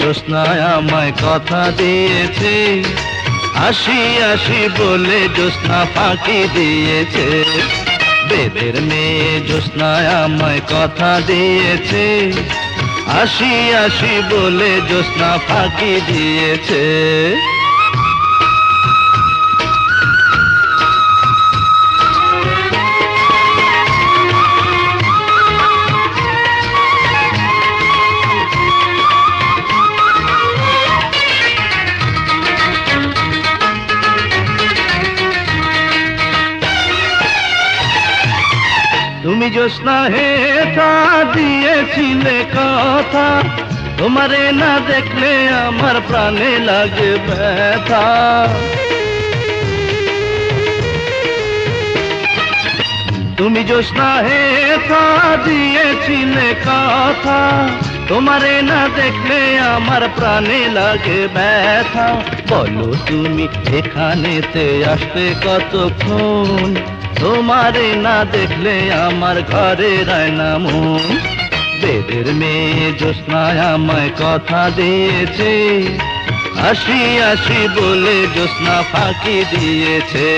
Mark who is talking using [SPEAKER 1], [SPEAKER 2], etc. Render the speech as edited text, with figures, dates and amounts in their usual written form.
[SPEAKER 1] জ্যোৎস্না আমায় কথা দিয়েছে, আসি আসি বলে জ্যোৎস্না ফাঁকি দিয়েছে। বেদের মেয়ে জ্যোৎস্না আমায় কথা দিয়েছে, আসি আসি বলে জ্যোৎস্না ফাঁকি দিয়েছে। তুমি জ্যোৎস্না হে তা দিয়েছিলে কথা, তোমারে না দেখলে আমার প্রাণে লাগে ব্যথা। তুমি জ্যোৎস্না হে তা দিয়েছিলে কথা, তোমারে না দেখলে আমার প্রাণে লাগে ব্যথা। বলো তুমি এখানেতে আসবে কতক্ষণ, তোমারে না দেখলে আমার ঘরে রায় না মন। বেদের মেয়ে জ্যোৎস্না আমায় কথা দিয়েছে, আসি আসি বলে জ্যোৎস্না ফাঁকি দিয়েছে।